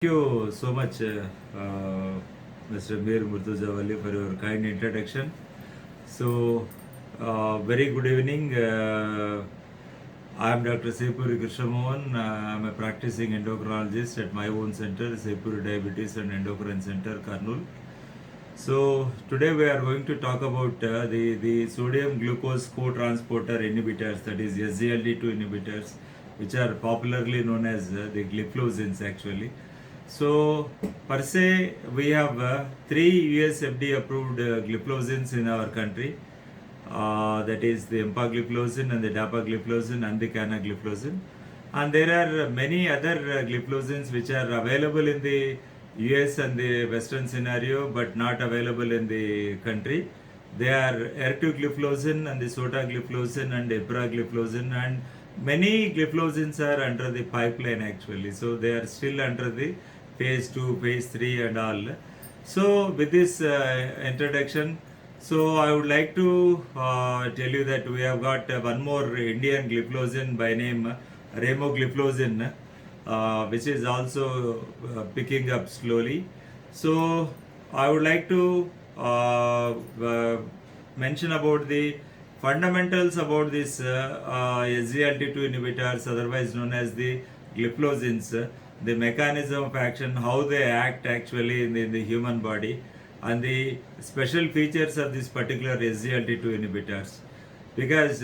Thank you so much, Mr. Mir Murtuzawali, for your kind introduction. Very good evening. I am Dr. Sepuri Krishnamohan. I am a practicing endocrinologist at my own center, Sepuri Diabetes and Endocrine Center, Karnool. So, today we are going to talk about the sodium glucose co-transporter inhibitors, that is SGLT2 inhibitors, which are popularly known as the gliflozins actually. So, per se, we have three US FDA approved gliflozins in our country. That is the empagliflozin and the dapagliflozin and the canagliflozin. And there are many other gliflozins which are available in the US and the Western scenario but not available in the country. They are ertugliflozin and the sotagliflozin and epragliflozin, and many gliflozins are under the pipeline actually. So they are still under the phase 2, phase 3 and all. So with this introduction, so I would like to tell you that we have got one more Indian gliflozin by name remogliflozin, which is also picking up slowly. So I would like to mention about the fundamentals about this SGLT2 inhibitors, otherwise known as the gliflozins, the mechanism of action, how they act actually in the human body, and the special features of this particular SGLT2 inhibitors. Because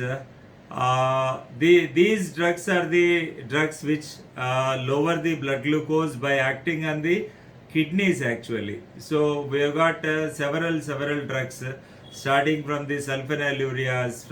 these drugs are the drugs which lower the blood glucose by acting on the kidneys actually. So we have got several drugs, starting from the sulfonylureas,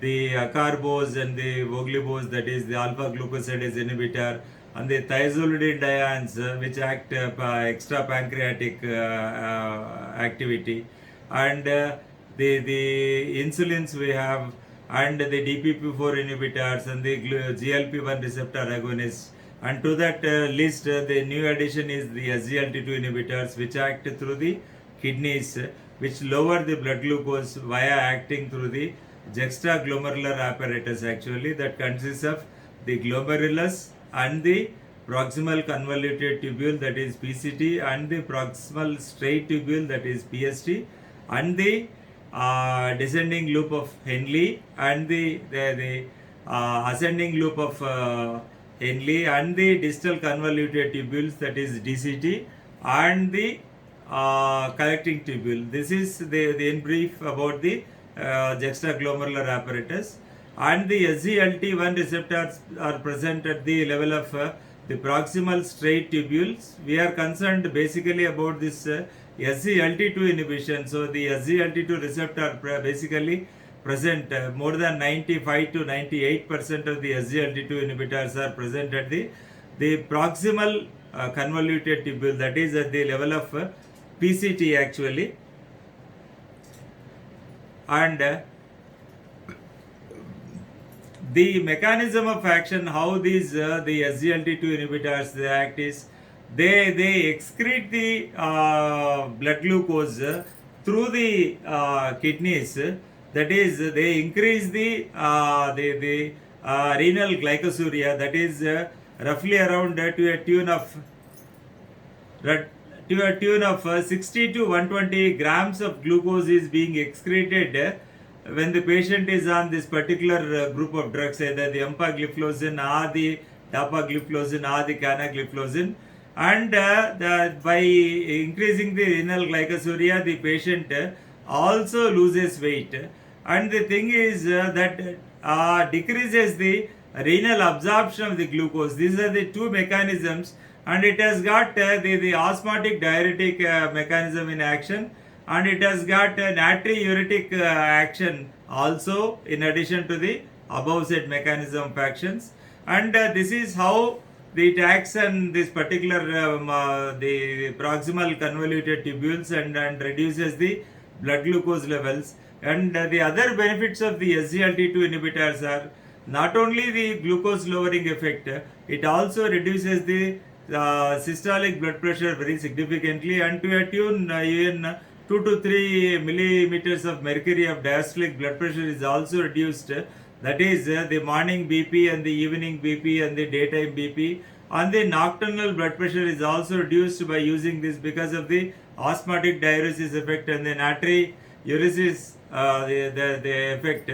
the acarbose and the voglibose, that is the alpha glucosidase inhibitor, and the thiazolidinediones, which act extra pancreatic activity, and the insulins we have, and the DPP4 inhibitors and the GLP1 receptor agonists. And to that list, the new addition is the SGLT2 inhibitors, which act through the kidneys, which lower the blood glucose via acting through the juxtaglomerular apparatus actually, that consists of the glomerulus and the proximal convoluted tubule, that is PCT, and the proximal straight tubule, that is PST, and the descending loop of Henle, and the ascending loop of Henle, and the distal convoluted tubules, that is DCT, and the collecting tubule. This is the in brief about the juxtaglomerular apparatus. And the SGLT1 receptors are present at the level of the proximal straight tubules. We are concerned basically about this SGLT2 inhibition. So the SGLT2 receptor basically present, more than 95 to 98% of the SGLT2 inhibitors are present at the proximal convoluted tubule, that is at the level of PCT actually. And the mechanism of action, how these the SGLT2 inhibitors they act is, they excrete the blood glucose through the kidneys. That is, they increase the renal glycosuria, that is roughly around to a tune of 60 to 120 grams of glucose is being excreted when the patient is on this particular group of drugs, either the empagliflozin or the dapagliflozin or the canagliflozin. And by increasing the renal glycosuria, the patient also loses weight. And the thing is that decreases the renal absorption of the glucose. These are the two mechanisms, and it has got the osmotic diuretic mechanism in action, and it has got natriuretic action also, in addition to the above said mechanism of actions. And this is how it acts on this particular the proximal convoluted tubules, and reduces the blood glucose levels. And the other benefits of the SGLT2 inhibitors are not only the glucose lowering effect, it also reduces the systolic blood pressure very significantly, and to a tune even 2 to 3 millimeters of mercury of diastolic blood pressure is also reduced. That is the morning BP and the evening BP and the daytime BP And the nocturnal blood pressure is also reduced by using this because of the osmotic diuresis effect and the natriuresis the effect.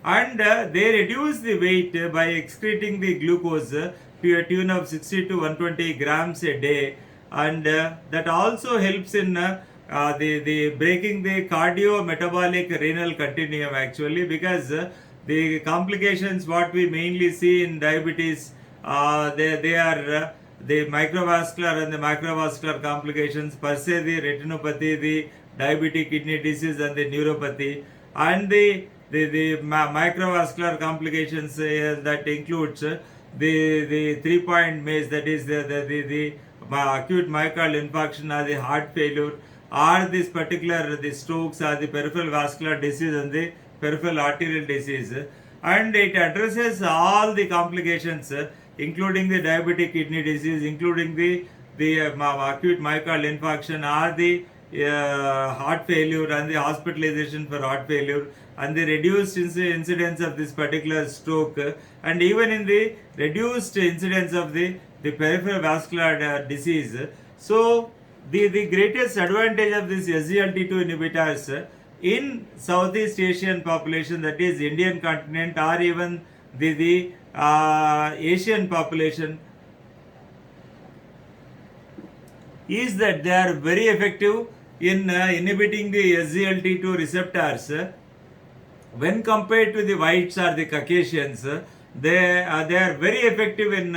And they reduce the weight by excreting the glucose to a tune of 60 to 120 grams a day, and that also helps in the breaking the cardio metabolic renal continuum actually, because the complications what we mainly see in diabetes, they are the microvascular and the macrovascular complications, per se the retinopathy, the diabetic kidney disease and the neuropathy, and the microvascular complications that includes the 3-point MACE, that is the acute myocardial infarction or the heart failure, or this particular the strokes or the peripheral vascular disease and the peripheral arterial disease. And it addresses all the complications including the diabetic kidney disease, including the acute myocardial infarction or the heart failure and the hospitalization for heart failure, and the reduced incidence of this particular stroke, and even in the reduced incidence of the peripheral vascular disease. So the greatest advantage of this SGLT2 inhibitors in Southeast Asian population, that is Indian continent or even the Asian population, is that they are very effective in inhibiting the SGLT2 receptors when compared to the whites or the Caucasians. They are very effective in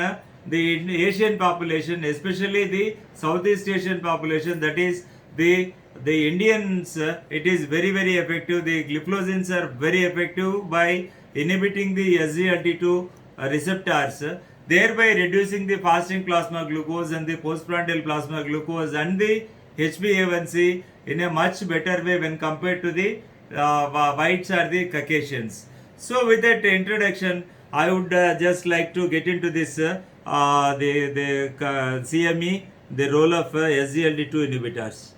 the Asian population, especially the Southeast Asian population, that is the Indians. It is very effective. The gliflozins are very effective by inhibiting the SGLT2 receptors, thereby reducing the fasting plasma glucose and the postprandial plasma glucose and the HbA1c in a much better way when compared to the whites or the Caucasians. So with that introduction, I would just like to get into this the CME, the role of SGLT2 inhibitors.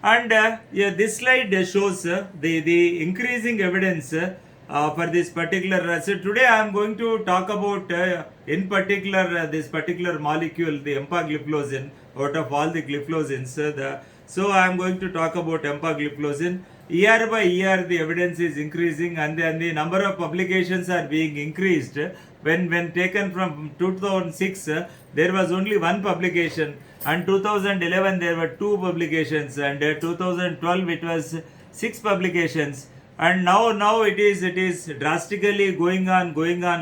And yeah, this slide shows the increasing evidence for this particular. So today I am going to talk about in particular this particular molecule, the empagliflozin. Out of all the gliflozins, so I am going to talk about empagliflozin. Year by year, the evidence is increasing, and the number of publications are being increased. When taken from 2006, there was only one publication, and 2011 there were 2 publications, and 2012 it was 6 publications, and now it is drastically going on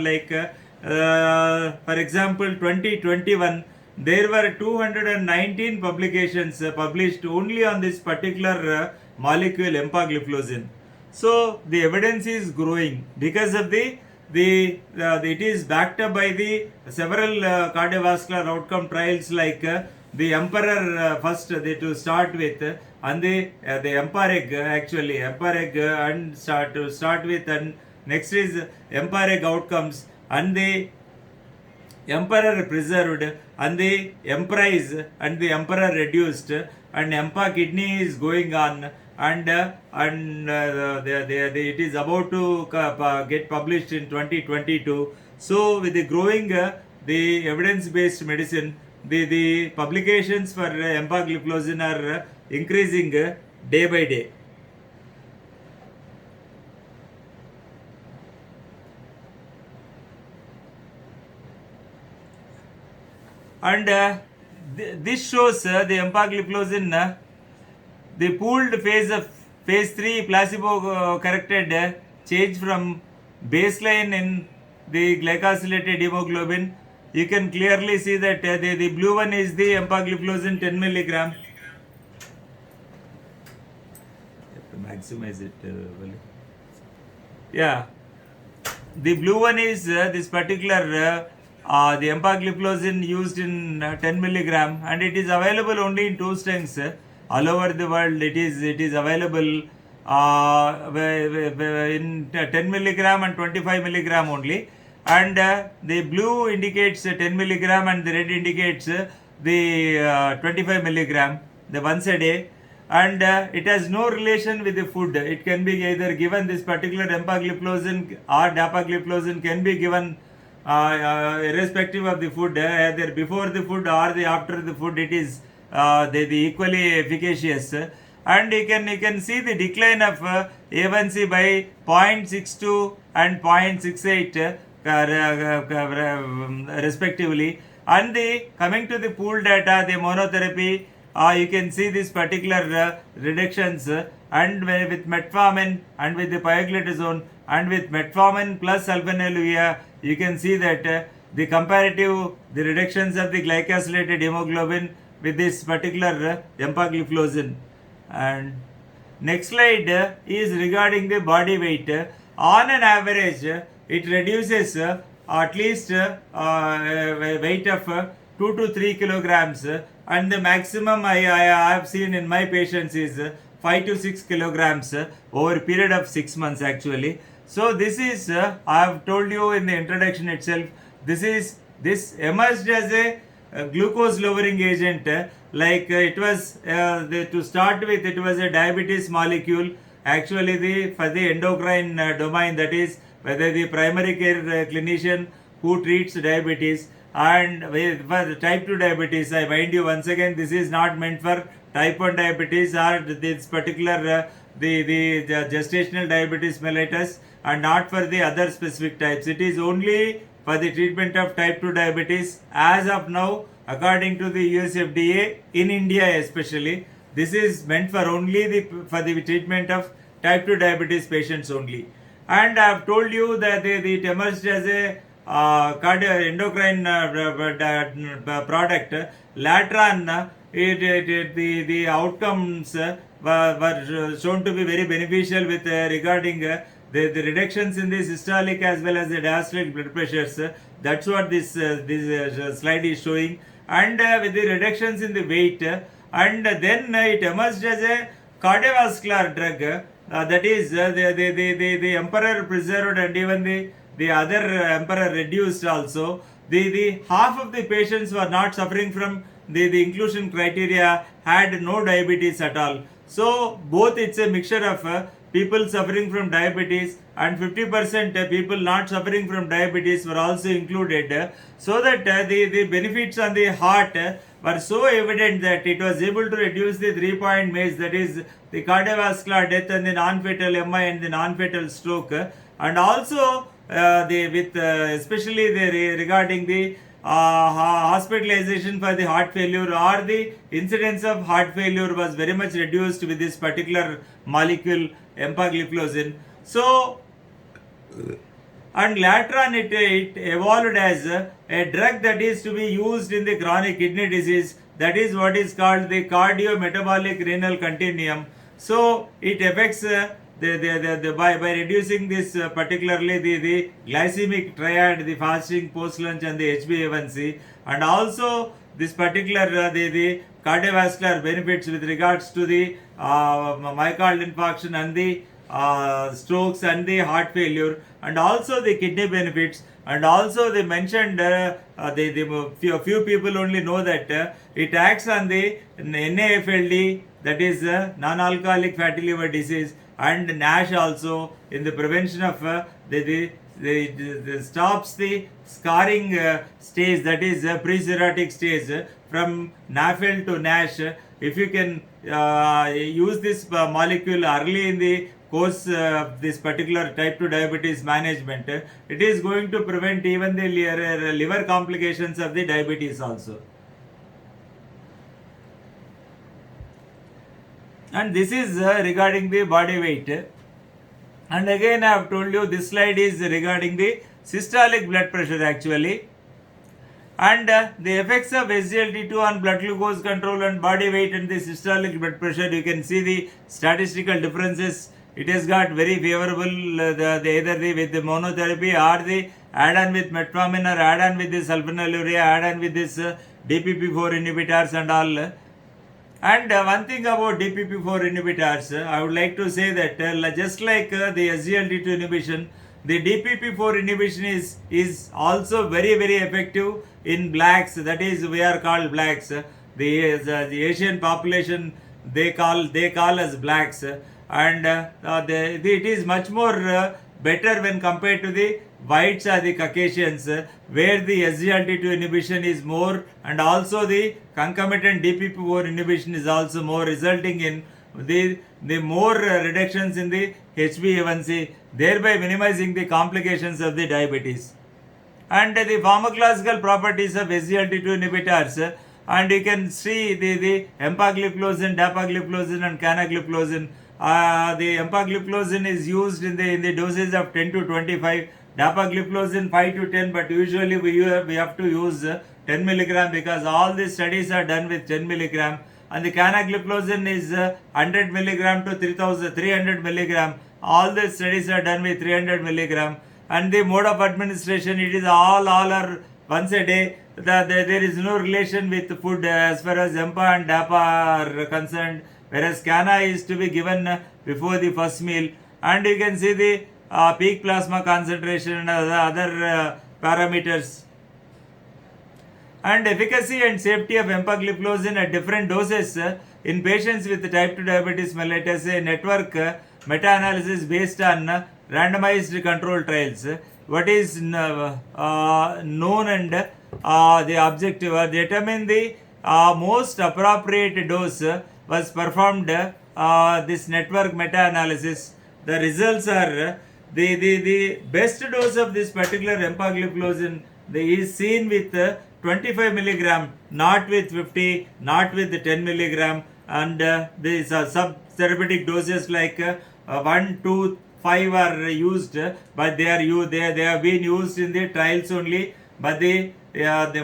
like for example 2021 there were 219 publications published only on this particular molecule empagliflozin. So the evidence is growing because of it is backed up by the several cardiovascular outcome trials like the Emperor first to start with, and the EMPA-REG actually EMPA-REG and start with, and next is EMPA-REG outcomes, and the Emperor preserved, and the Emprise and the Emperor reduced, and EMPA kidney is going on, and it is about to get published in 2022. So with the growing the evidence-based medicine, the publications for empagliflozin are increasing day by day. And this shows the empagliflozin, the pooled phase 3 placebo corrected change from baseline in the glycosylated hemoglobin. You can clearly see that the blue one is the empagliflozin 10 milligram. Maximize it. Yeah, the blue one is this particular the empagliflozin used in 10 milligram, and it is available only in 2 strengths all over the world. It is available in 10 milligram and 25 milligram only, and the blue indicates 10 milligram and the red indicates the 25 milligram, the once a day, and it has no relation with the food. It can be either given, this particular empagliflozin or dapagliflozin can be given irrespective of the food, either before the food or the after the food, it is the equally efficacious. And you can see the decline of A1C by 0.62 and 0.68 respectively. And the coming to the pool data, the monotherapy, you can see this particular reductions, and with metformin and with the pioglitazone and with metformin plus sulfonylurea, you can see that the comparative the reductions of the glycosylated hemoglobin with this particular empagliflozin. And next slide is regarding the body weight. On an average, it reduces at least weight of 2 to 3 kilograms, and the maximum I have seen in my patients is 5 to 6 kilograms over a period of 6 months actually. So this is I have told you in the introduction itself, this emerged as a glucose lowering agent, it was to start with, it was a diabetes molecule actually for the endocrine domain, that is whether the primary care clinician who treats diabetes. And for the type 2 diabetes, I mind you once again, this is not meant for type 1 diabetes or this particular the gestational diabetes mellitus, and not for the other specific types. It is only for the treatment of type 2 diabetes as of now, according to the US FDA, in India especially. This is meant for only for the treatment of type 2 diabetes patients only. And I have told you that it emerged as a endocrine product. Later on, the outcomes were shown to be very beneficial with regarding the reductions in the systolic as well as the diastolic blood pressures. That's what this slide is showing. And with the reductions in the weight, and then it emerged as a cardiovascular drug. That is the emperor preserved, and even the other emperor reduced also. The half of the patients were not suffering from the inclusion criteria, had no diabetes at all. So both it's a mixture of people suffering from diabetes, and 50% people not suffering from diabetes were also included, so that the benefits on the heart were so evident that it was able to reduce the 3-point MACE, that is the cardiovascular death and the non-fatal MI and the non-fatal stroke, and also especially regarding the hospitalization for the heart failure, or the incidence of heart failure was very much reduced with this particular molecule empagliflozin. So, and later on it evolved as a drug that is to be used in the chronic kidney disease, that is what is called the cardiometabolic renal continuum. So it affects by reducing this particularly the glycemic triad, the fasting, post lunch, and the HbA1c, and also this particular the cardiovascular benefits with regards to the myocardial infarction and the strokes and the heart failure, and also the kidney benefits. And also they mentioned few people only know that it acts on the NAFLD, that is non-alcoholic fatty liver disease, and NASH also, in the prevention of the stops the scarring stage, that is pre-cirrhotic stage, from NAFL to NASH. If you can use this molecule early in the course of this particular type 2 diabetes management, it is going to prevent even the liver complications of the diabetes also. And this is regarding the body weight. And again I have told you, this slide is regarding the systolic blood pressure actually. And the effects of SGLT2 on blood glucose control and body weight and the systolic blood pressure, you can see the statistical differences. It has got very favorable either with the monotherapy, or the add-on with metformin, or add-on with the sulfonylurea, add-on with this DPP4 inhibitors and all. And one thing about DPP4 inhibitors, I would like to say that just like the SGLT2 inhibition, the DPP4 inhibition is also very effective in blacks, that is we are called blacks. The Asian population they call as blacks, and it is much more better when compared to the whites or the Caucasians, where the SGLT2 inhibition is more, and also the concomitant DPP4 inhibition is also more, resulting in the more reductions in the HbA1c, thereby minimizing the complications of the diabetes. And the pharmacological properties of SGLT2 inhibitors, and you can see the empagliflozin, dapagliflozin and canagliflozin. The empagliflozin is used in the doses of 10 to 25, dapagliflozin 5 to 10, but usually we have to use 10 milligram because all the studies are done with 10 milligram. And the canagliflozin is 100 milligram to 300 milligram. All the studies are done with 300 milligram. And the mode of administration, it is all are once a day. There is no relation with food as far as EMPA and DAPA are concerned, whereas Cana is to be given before the first meal. And you can see the peak plasma concentration and other parameters. And efficacy and safety of empagliflozin at different doses in patients with type 2 diabetes mellitus, a network meta-analysis based on randomized control trials. What is known and the objective determine the most appropriate dose was performed this network meta-analysis. The results are the best dose of this particular empagliflozin is seen with 25 milligram, not with 50, not with the 10 milligram, and the sub-therapeutic doses like 1, 2, 5 are used, but they have been used in the trials only, but the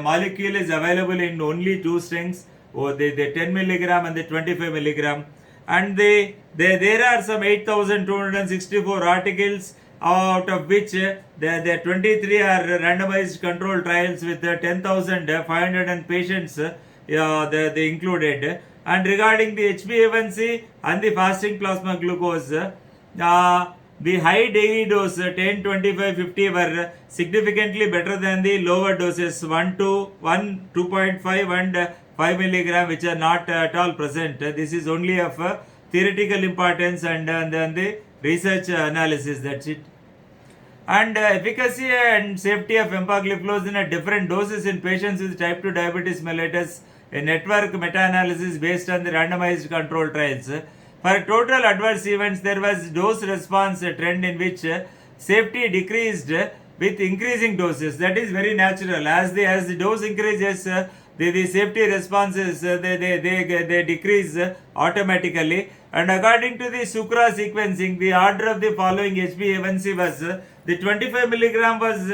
molecule is available in only two strengths, or the 10 milligram and the 25 milligram. And there are some 8,264 articles, out of which the 23 are randomized control trials with 10,500 patients they included. And regarding the HbA1c and the fasting plasma glucose, the high daily dose 10, 25, 50 were significantly better than the lower doses 1, 2.5 and 5 milligram, which are not at all present. This is only of theoretical importance and then the research analysis, that's it. And efficacy and safety of empagliflozin at different doses in patients with type 2 diabetes mellitus, a network meta-analysis based on the randomized control trials. For total adverse events, there was dose response trend in which safety decreased with increasing doses. That is very natural. As the dose increases, the safety responses they decrease automatically. And according to the Sukra sequencing, the order of the following HbA1c was the 25 milligram was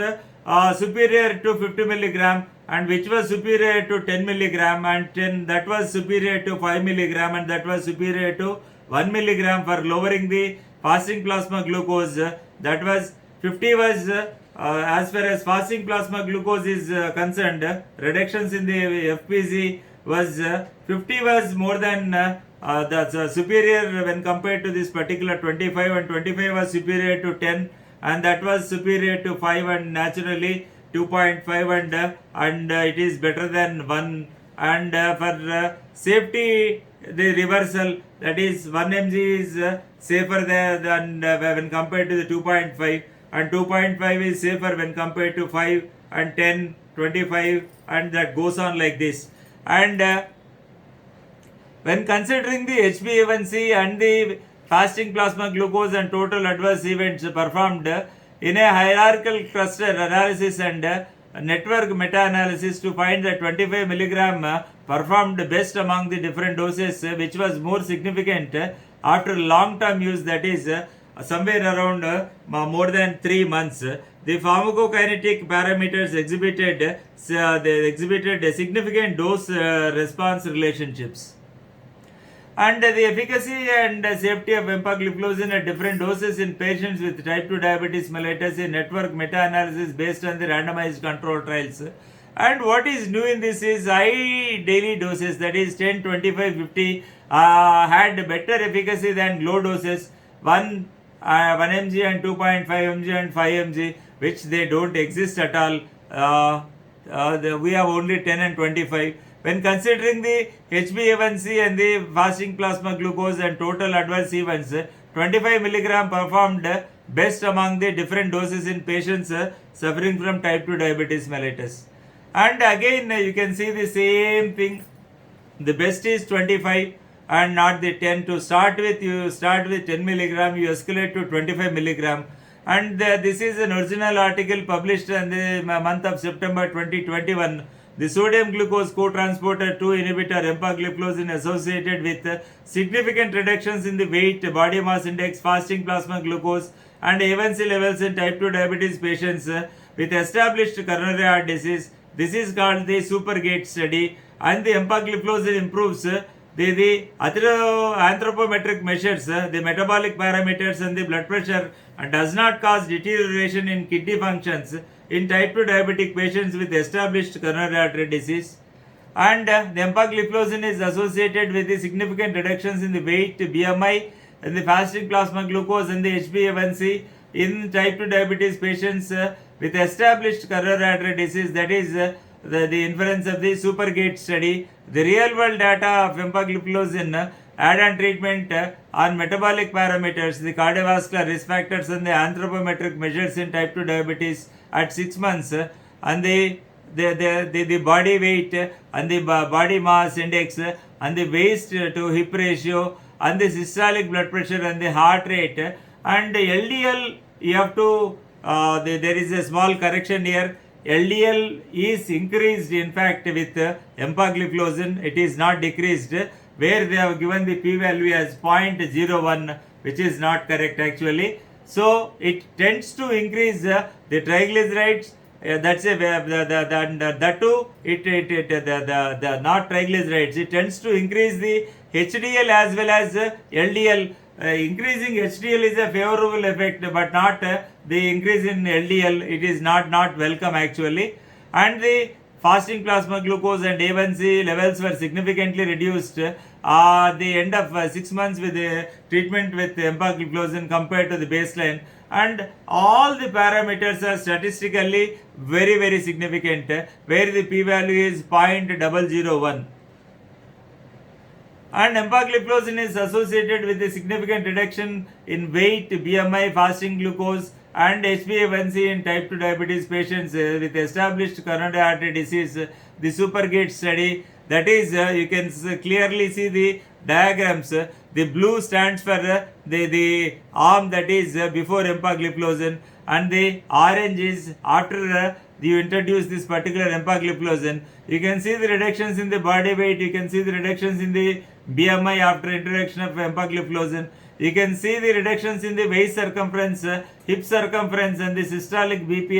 superior to 50 milligram, and which was superior to 10 milligram, and 10 that was superior to 5 milligram, and that was superior to 1 milligram for lowering the fasting plasma glucose. That was 50 was as far as fasting plasma glucose is concerned, reductions in the FPG was 50 was more than that's superior when compared to this particular 25, and 25 was superior to 10, and that was superior to 5, and naturally 2.5 and it is better than 1. And for safety, the reversal, that is 1 mg is safer than when compared to the 2.5, and 2.5 is safer when compared to 5 and 10, 25, and that goes on like this. And when considering the HbA1c and the fasting plasma glucose and total adverse events performed in a hierarchical cluster analysis and network meta-analysis to find that 25 milligram performed best among the different doses, which was more significant after long-term use, that is somewhere around more than 3 months. The pharmacokinetic parameters exhibited significant dose response relationships. And the efficacy and safety of empagliflozin at different doses in patients with type 2 diabetes mellitus, a network meta-analysis based on the randomized control trials. And what is new in this is high daily doses, that is 10, 25, 50 had better efficacy than low doses 1 mg and 2.5 mg and 5 mg, which they don't exist at all. We have only 10 and 25. When considering the HbA1c and the fasting plasma glucose and total adverse events, 25 milligram performed best among the different doses in patients suffering from type 2 diabetes mellitus. And again, you can see the same thing. The best is 25 and not the 10. To start with, you start with 10 milligram, you escalate to 25 milligram. And this is an original article published in the month of September 2021. The sodium glucose co-transporter 2 inhibitor empagliflozin associated with significant reductions in the weight, body mass index, fasting plasma glucose and A1C levels in type 2 diabetes patients with established coronary heart disease. This is called the SuperGate study, and the empagliflozin improves the anthropometric measures, the metabolic parameters and the blood pressure, and does not cause deterioration in kidney functions in type 2 diabetic patients with established coronary artery disease. And the empagliflozin is associated with the significant reductions in the weight, BMI, and the fasting plasma glucose and the HbA1c in type 2 diabetes patients with established coronary artery disease. That is the inference of the SuperGate study. The real world data of empagliflozin add-on treatment on metabolic parameters, the cardiovascular risk factors and the anthropometric measures in type 2 diabetes at 6 months and the body weight and the body mass index and the waist to hip ratio and the systolic blood pressure and the heart rate and LDL. You have to there is a small correction here. LDL is increased in fact with empagliflozin, it is not decreased, where they have given the p-value as 0.01, which is not correct actually. So it tends to increase the triglycerides. That's a that too the not triglycerides. It tends to increase the HDL as well as LDL. Increasing HDL is a favorable effect, but not the increase in LDL. It is not welcome actually. And the fasting plasma glucose and A1C levels were significantly reduced at the end of 6 months with the treatment with empagliflozin compared to the baseline. And all the parameters are statistically very significant, where the p-value is 0.001. And empagliflozin is associated with a significant reduction in weight, BMI, fasting glucose and HbA1c in type 2 diabetes patients with established coronary artery disease. The SuperGate study, that is you can clearly see the diagrams. The blue stands for the arm, that is before empagliflozin, and the orange is after you introduce this particular empagliflozin. You can see the reductions in the body weight, you can see the reductions in the BMI after introduction of empagliflozin. You can see the reductions in the waist circumference, hip circumference and the systolic BP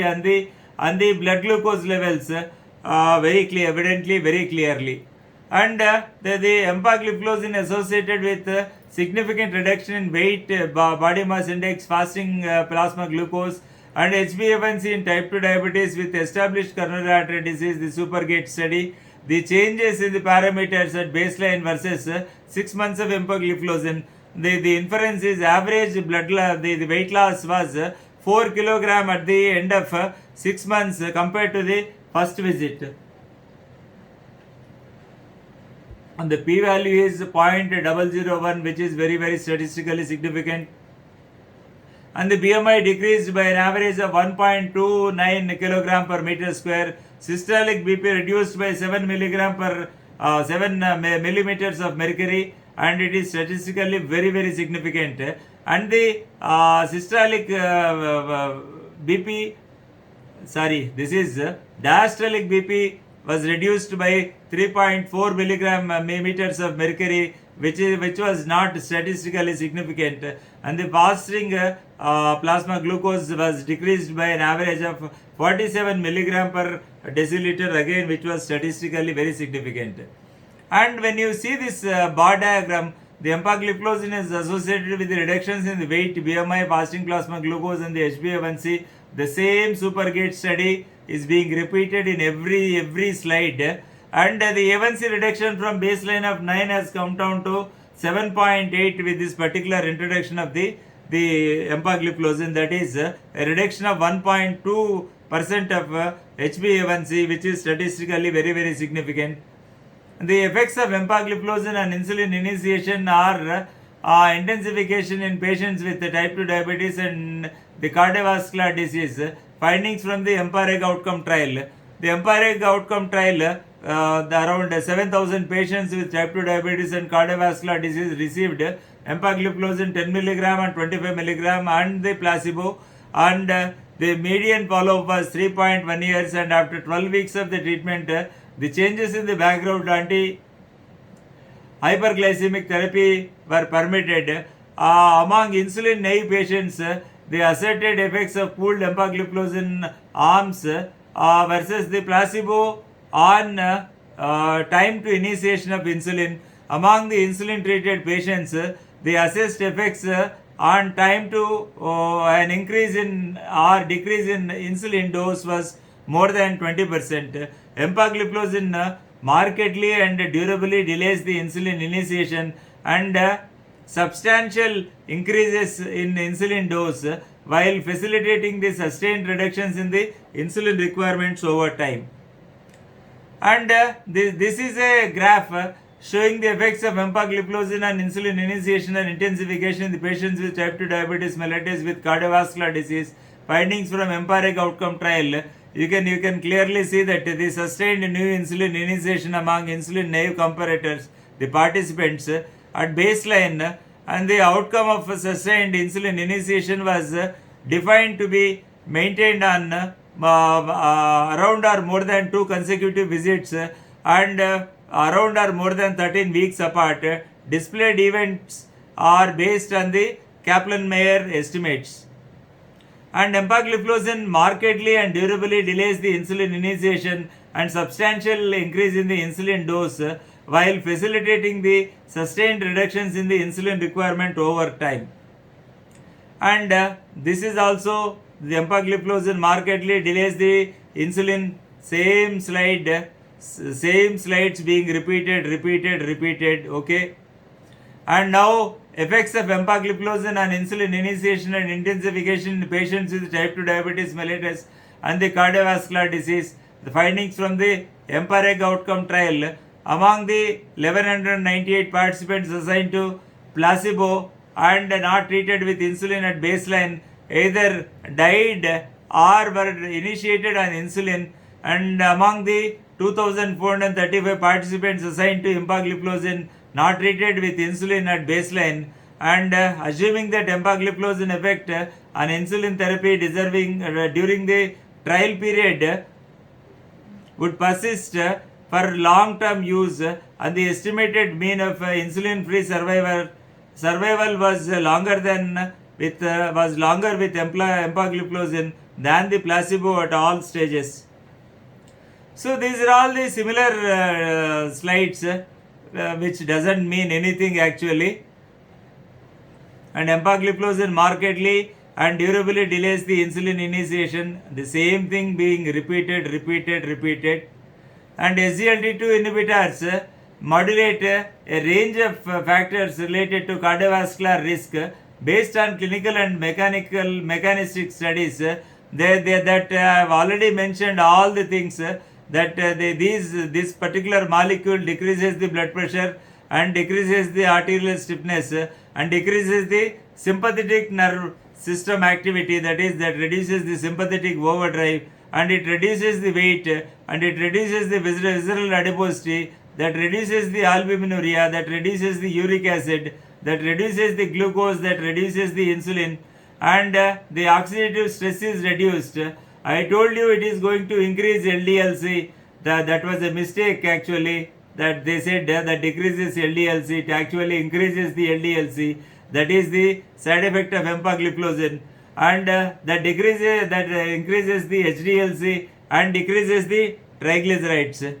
and the blood glucose levels evidently very clearly. And the empagliflozin associated with significant reduction in weight, body mass index, fasting plasma glucose and HbA1c in type 2 diabetes with established coronary artery disease. The SuperGate study, the changes in the parameters at baseline versus 6 months of empagliflozin. The inference is average the weight loss was 4 kilogram at the end of 6 months compared to the first visit. And the p-value is 0.001, which is very statistically significant. And the BMI decreased by an average of 1.29 kilogram per meter square. Systolic BP reduced by 7 milligram per 7 millimeters of mercury, and it is statistically very significant. And the systolic BP, this is diastolic BP was reduced by 3.4 millimeters of mercury, which was not statistically significant, and the fasting plasma glucose was decreased by an average of 47 milligram per deciliter, again which was statistically very significant. And when you see this bar diagram, the empagliflozin is associated with the reductions in the weight, BMI, fasting plasma glucose and the HbA1c. The same SuperGate study is being repeated in every slide, and the A1c reduction from baseline of 9 has come down to 7.8 with this particular introduction of the empagliflozin, that is a reduction of 1.2% of HbA1c, which is statistically very significant. The effects of empagliflozin on insulin initiation are intensification in patients with type 2 diabetes and the cardiovascular disease. Findings from the EMPA-REG outcome trial. The EMPA-REG outcome trial, around 7,000 patients with type 2 diabetes and cardiovascular disease received empagliflozin 10 milligram and 25 milligram and the placebo, and the median follow-up was 3.1 years, and after 12 weeks of the treatment, the changes in the background hyperglycemic therapy were permitted. Among insulin naive patients, the asserted effects of pooled empagliflozin arms versus the placebo on time to initiation of insulin. Among the insulin treated patients, the assessed effects on time to an increase in or decrease in insulin dose was more than 20%. Empagliflozin markedly and durably delays the insulin initiation and substantial increases in insulin dose while facilitating the sustained reductions in the insulin requirements over time. And this is a graph showing the effects of empagliflozin on insulin initiation and intensification in the patients with type 2 diabetes mellitus with cardiovascular disease. Findings from EMPA-REG outcome trial. You can clearly see that the sustained new insulin initiation among insulin naive comparators, the participants at baseline, and the outcome of sustained insulin initiation was defined to be maintained on around or more than 2 consecutive visits and around or more than 13 weeks apart. Displayed events are based on the Kaplan-Meier estimates. And empagliflozin markedly and durably delays the insulin initiation and substantial increase in the insulin dose while facilitating the sustained reductions in the insulin requirement over time. And this is also the empagliflozin markedly delays the insulin. Same slides being repeated. Okay. And now effects of empagliflozin on insulin initiation and intensification in patients with type 2 diabetes mellitus and the cardiovascular disease. The findings from the EMPA-REG outcome trial. Among the 1198 participants assigned to placebo and not treated with insulin at baseline either died or were initiated on insulin, and among the 2435 participants assigned to empagliflozin not treated with insulin at baseline, and assuming that empagliflozin effect on insulin therapy deserving during the trial period would persist for long-term use, and the estimated mean of insulin-free survival was longer with empagliflozin than the placebo at all stages. So these are all the similar slides which doesn't mean anything actually. And empagliflozin markedly and durably delays the insulin initiation. The same thing being repeated. And SGLT2 inhibitors modulate a range of factors related to cardiovascular risk based on clinical and mechanistic studies. That I have already mentioned all the things that this particular molecule decreases the blood pressure and decreases the arterial stiffness and decreases the sympathetic nerve system activity, that reduces the sympathetic overdrive, and it reduces the weight, and it reduces the visceral adiposity, that reduces the albuminuria, that reduces the uric acid, that reduces the glucose, that reduces the insulin, and the oxidative stress is reduced. I told you it is going to increase LDLC. That was a mistake actually, that they said that decreases LDLC. It actually increases the LDLC. That is the side effect of empagliflozin. And that increases the HDLC and decreases the triglycerides.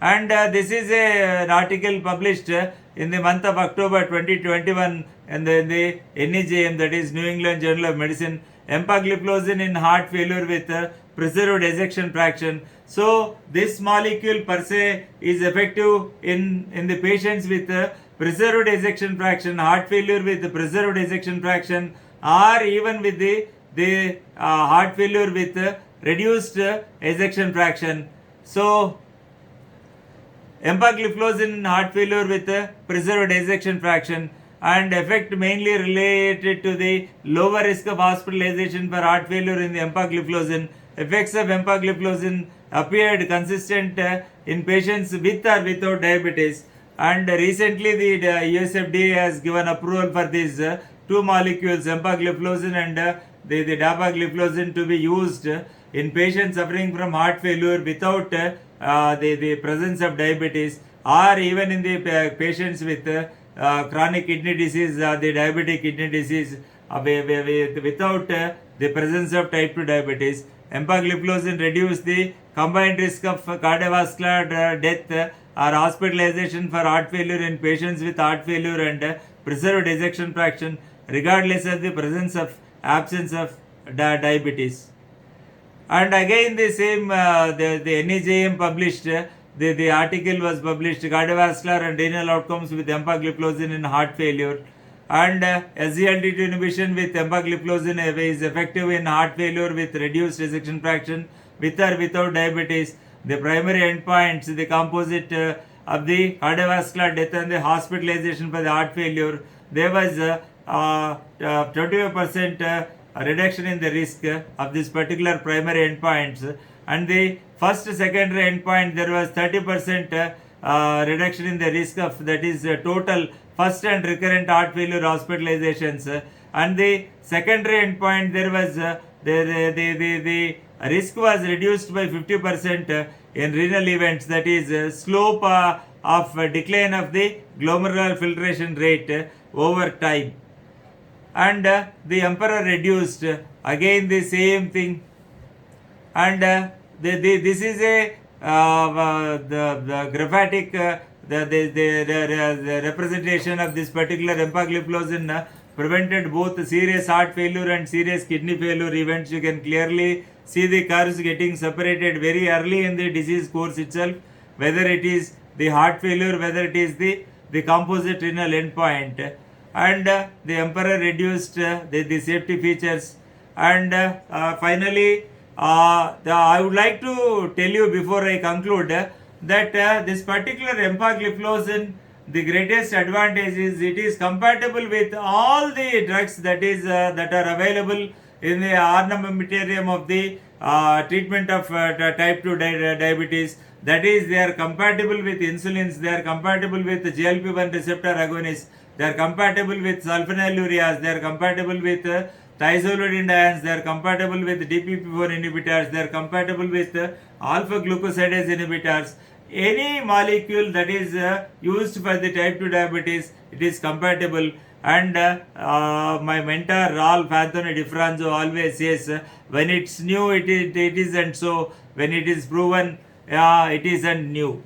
And this is an article published in the month of October 2021 in the NEJM, that is New England Journal of Medicine. Empagliflozin in heart failure with preserved ejection fraction. So this molecule per se is effective in the patients with preserved ejection fraction, heart failure with preserved ejection fraction, or even with the heart failure with reduced ejection fraction. So empagliflozin in heart failure with preserved ejection fraction. and effect mainly related to the lower risk of hospitalization for heart failure in the empagliflozin. Effects of empagliflozin appeared consistent in patients with or without diabetes, and recently the US FDA has given approval for these two molecules, empagliflozin and the dapagliflozin, to be used in patients suffering from heart failure without the presence of diabetes, or even in the patients with chronic kidney disease, the diabetic kidney disease, without the presence of type 2 diabetes. Empagliflozin reduce the combined risk of cardiovascular death or hospitalization for heart failure in patients with heart failure and preserved ejection fraction, regardless of the presence of absence of diabetes. And again the same the NEJM published the article was published, cardiovascular and renal outcomes with empagliflozin in heart failure, and SGLT2 inhibition with empagliflozin is effective in heart failure with reduced ejection fraction with or without diabetes. The primary endpoints, the composite of the cardiovascular death and the hospitalization for the heart failure, there was 25% reduction in the risk of this particular primary endpoints, and the first secondary endpoint there was 30% reduction in the risk of, that is total first and recurrent heart failure hospitalizations, and the secondary endpoint there was the risk was reduced by 50% in renal events, that is slope of decline of the glomerular filtration rate over time. And the emperor reduced, again the same thing, and this is a the graphic the representation of this particular empagliflozin prevented both serious heart failure and serious kidney failure events. You can clearly see the curves getting separated very early in the disease course itself, whether it is the heart failure, whether it is the composite renal endpoint, and the emperor reduced the safety features. And finally, I would like to tell you before I conclude that this particular empagliflozin, the greatest advantage is it is compatible with all the drugs that are available in the armamentarium of the treatment of type 2 diabetes. That is, they are compatible with insulins, they are compatible with GLP-1 receptor agonists, they are compatible with sulfonylureas, they are compatible with thiazolidinediones, they are compatible with DPP-4 inhibitors, they are compatible with alpha glucosidase inhibitors. Any molecule that is used for the type 2 diabetes, it is compatible. And my mentor Ralph Anthony DiFranzo always says, when it's new it isn't so, when it is proven it isn't new.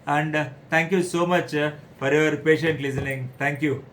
And thank you so much for your patient listening. Thank you.